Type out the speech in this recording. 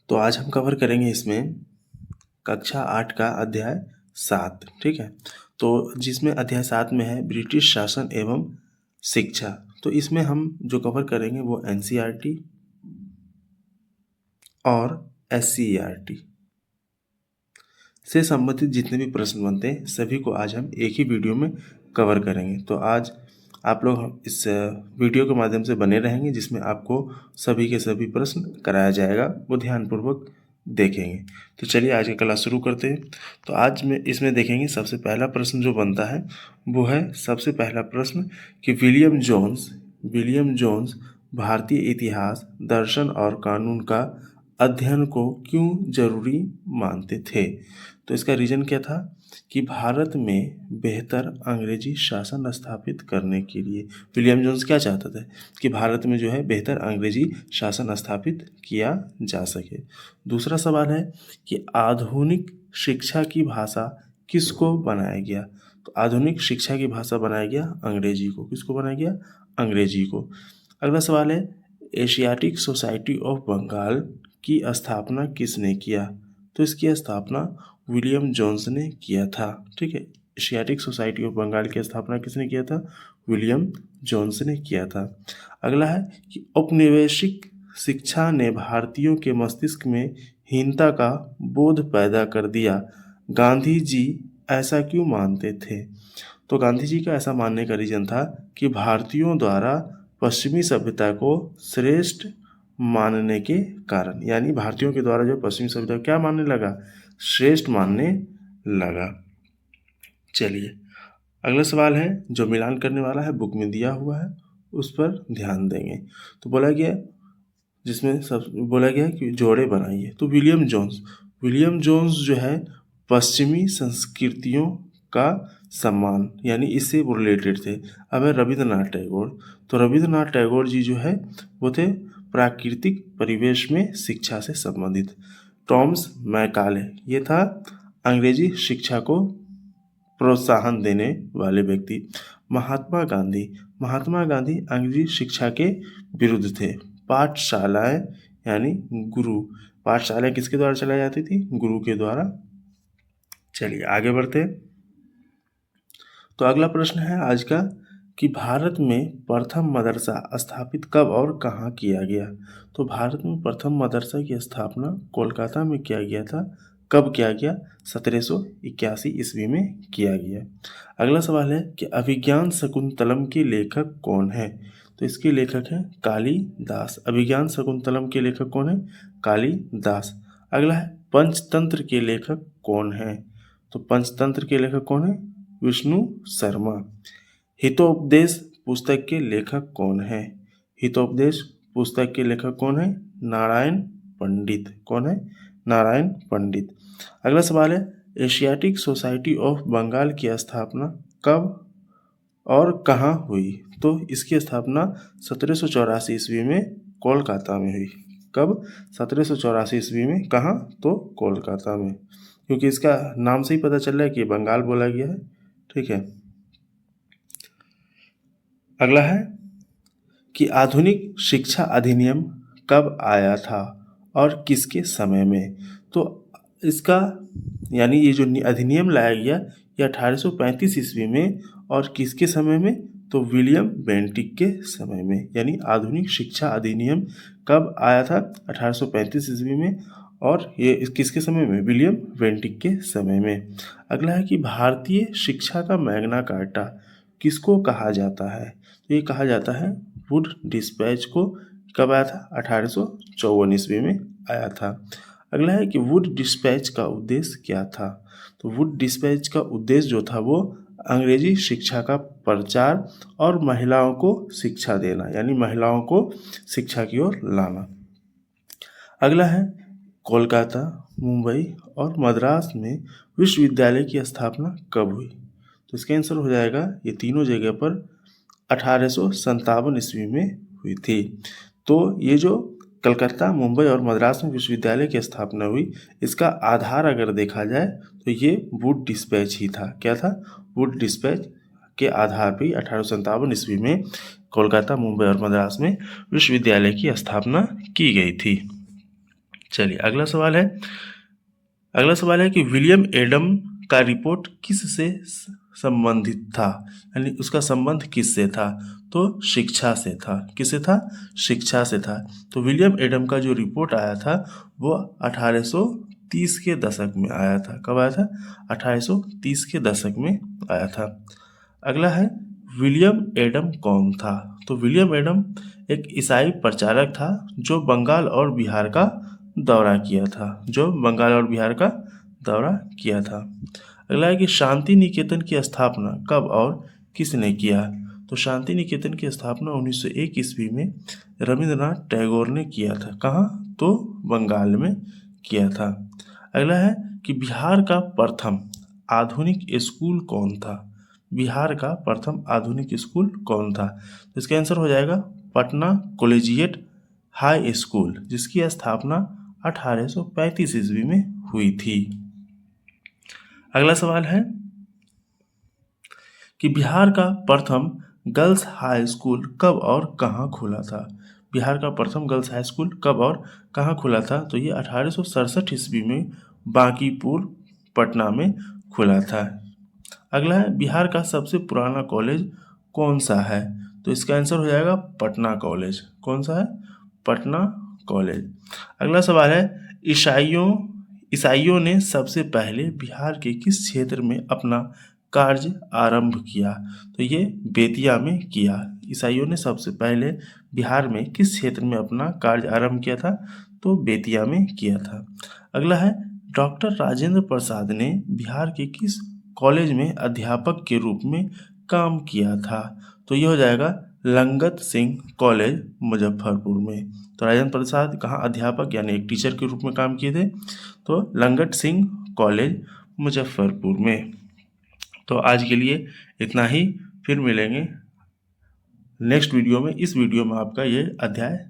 तो आज हम कवर करेंगे इसमें कक्षा 8 का अध्याय 7। ठीक है, तो जिसमें अध्याय 7 में है ब्रिटिश शासन एवं शिक्षा। तो इसमें हम जो कवर करेंगे वो एनसीईआरटी और एससीईआरटी से संबंधित जितने भी प्रश्न बनते हैं सभी को आज हम एक ही वीडियो में कवर करेंगे। तो आज आप लोग इस वीडियो के माध्यम से बने रहेंगे, जिसमें आपको सभी के सभी प्रश्न कराया जाएगा, वो ध्यानपूर्वक देखेंगे। तो चलिए आज का क्लास शुरू करते हैं। तो आज में इसमें देखेंगे सबसे पहला प्रश्न जो बनता है वो है, सबसे पहला प्रश्न कि विलियम जोन्स भारतीय इतिहास, दर्शन और कानून का अध्ययन को क्यों जरूरी मानते थे। तो इसका रीजन क्या था कि भारत में बेहतर अंग्रेजी शासन स्थापित करने के लिए विलियम जोन्स क्या चाहता था कि भारत में जो है बेहतर अंग्रेजी शासन स्थापित किया जा सके। दूसरा सवाल है कि आधुनिक शिक्षा की भाषा किसको बनाया गया। तो आधुनिक शिक्षा की भाषा बनाया गया अंग्रेजी को। किसको बनाया गया? अंग्रेजी को। अगला सवाल है एशियाटिक सोसाइटी ऑफ बंगाल की स्थापना किसने किया। तो इसकी स्थापना विलियम जोन्स ने किया था। ठीक है, एशियाटिक सोसाइटी ऑफ बंगाल की स्थापना किसने किया था? विलियम जोन्स ने किया था। अगला है कि औपनिवेशिक शिक्षा ने भारतीयों के मस्तिष्क में हीनता का बोध पैदा कर दिया। गांधी जी ऐसा क्यों मानते थे। तो गांधी जी का ऐसा मानने का रीजन था कि भारतीयों द्वारा पश्चिमी सभ्यता को श्रेष्ठ मानने के कारण, यानी भारतीयों के द्वारा जो पश्चिमी सभ्यता क्या मानने लगा? श्रेष्ठ मानने लगा। चलिए अगला सवाल है जो मिलान करने वाला है, बुक में दिया हुआ है, उस पर ध्यान देंगे। तो बोला गया, जिसमें सब बोला गया कि जोड़े बनाइए। तो विलियम जोन्स जो है पश्चिमी संस्कृतियों का सम्मान, यानी इससे वो रिलेटेड थे। अब है रविंद्रनाथ टैगोर। तो रविंद्रनाथ टैगोर जी जो है वो थे प्राकृतिक परिवेश में शिक्षा से संबंधित। टॉमस मैकाले ये था अंग्रेजी शिक्षा को प्रोत्साहन देने वाले व्यक्ति। महात्मा गांधी अंग्रेजी शिक्षा के विरुद्ध थे। पाठशालाएं यानी गुरु, पाठशालाएं किसके द्वारा चलाई जाती थी? गुरु के द्वारा। चलिए आगे बढ़ते हैं। तो अगला प्रश्न है आज का कि भारत में प्रथम मदरसा स्थापित कब और कहाँ किया गया। तो भारत में प्रथम मदरसा की स्थापना कोलकाता में किया गया था। कब किया गया? 1781 ईस्वी में किया गया। अगला सवाल है कि अभिज्ञान शकुंतलम के लेखक कौन है। तो इसके लेखक हैं कालिदास। अभिज्ञान शकुंतलम के लेखक कौन है? कालिदास। अगला है पंचतंत्र के लेखक कौन है। तो पंचतंत्र के लेखक कौन है? विष्णु शर्मा। हितोपदेश पुस्तक के लेखक कौन है? हितोपदेश पुस्तक के लेखक कौन है? नारायण पंडित। कौन है? नारायण पंडित। अगला सवाल है एशियाटिक सोसाइटी ऑफ बंगाल की स्थापना कब और कहाँ हुई। तो इसकी स्थापना 1784 ईस्वी में कोलकाता में हुई। कब? 1784 ईस्वी में। कहाँ? तो कोलकाता में, क्योंकि इसका नाम से ही पता चल रहा है कि बंगाल बोला गया है। ठीक है। अगला है कि आधुनिक शिक्षा अधिनियम कब आया था और किसके समय में। तो इसका यानी ये जो अधिनियम लाया गया ये 1835 ईस्वी में, और किसके समय में? तो विलियम बेंटिक के समय में। यानी आधुनिक शिक्षा अधिनियम कब आया था? 1835 ईस्वी में, और ये किसके समय में? विलियम बेंटिक के समय में। अगला है कि भारतीय शिक्षा का मैग्ना कार्टा किसको कहा जाता है। ये कहा जाता है वुड डिस्पैच को। कब आया था? 1854 ईस्वी में आया था। अगला है कि वुड डिस्पैच का उद्देश्य क्या था। तो वुड डिस्पैच का उद्देश्य जो था वो अंग्रेजी शिक्षा का प्रचार और महिलाओं को शिक्षा देना, यानी महिलाओं को शिक्षा की ओर लाना। अगला है कोलकाता, मुंबई और मद्रास में विश्वविद्यालय की स्थापना कब हुई। तो इसका आंसर हो जाएगा ये तीनों जगह पर 1857 ईस्वी में हुई थी। तो ये जो कलकत्ता, मुंबई और मद्रास में विश्वविद्यालय की स्थापना हुई, इसका आधार अगर देखा जाए तो ये वुड डिस्पैच ही था। क्या था? वुड डिस्पैच के आधार पर 1857 ईस्वी में कोलकाता, मुंबई और मद्रास में विश्वविद्यालय की स्थापना की गई थी। चलिए अगला सवाल है कि विलियम एडम का रिपोर्ट किससे संबंधित था, यानी उसका संबंध किससे था, तो शिक्षा से था। किससे था? शिक्षा से था। तो विलियम एडम का जो रिपोर्ट आया था वो 1830 के दशक में आया था। कब आया था? 1830 के दशक में आया था। अगला है विलियम एडम कौन था? तो विलियम एडम एक ईसाई प्रचारक था जो बंगाल और बिहार का दौरा किया था। अगला है कि शांति निकेतन की स्थापना कब और किसने किया? तो शांति निकेतन की स्थापना 1901 ईस्वी में रविंद्रनाथ टैगोर ने किया था। कहाँ? तो बंगाल में किया था। अगला है कि बिहार का प्रथम आधुनिक स्कूल कौन था? बिहार का प्रथम आधुनिक स्कूल कौन था? तो इसका आंसर हो जाएगा पटना कॉलेजिएट हाई स्कूल, जिसकी स्थापना 1835 ईस्वी में हुई थी। अगला सवाल है कि बिहार का प्रथम गर्ल्स हाई स्कूल कब और कहाँ खुला था? बिहार का प्रथम गर्ल्स हाई स्कूल कब और कहाँ खुला था? तो ये 1867 ईस्वी में बांकीपुर पटना में खुला था। अगला है बिहार का सबसे पुराना कॉलेज कौन सा है? तो इसका आंसर हो जाएगा पटना कॉलेज। कौन सा है? पटना कॉलेज। अगला सवाल है ईसाइयों ने सबसे पहले बिहार के किस क्षेत्र में अपना कार्य आरंभ किया? तो ये बेतिया में किया। ईसाइयों ने सबसे पहले बिहार में किस क्षेत्र में अपना कार्य आरंभ किया था? तो बेतिया में किया था। अगला है डॉक्टर राजेंद्र प्रसाद ने बिहार के किस कॉलेज में अध्यापक के रूप में काम किया था? तो ये हो जाएगा लंगत सिंह कॉलेज मुजफ्फरपुर में। तो राजेंद्र प्रसाद कहाँ अध्यापक यानी एक टीचर के रूप में काम किए थे? तो लंगट सिंह कॉलेज मुजफ्फरपुर में। तो आज के लिए इतना ही, फिर मिलेंगे नेक्स्ट वीडियो में। इस वीडियो में आपका ये अध्याय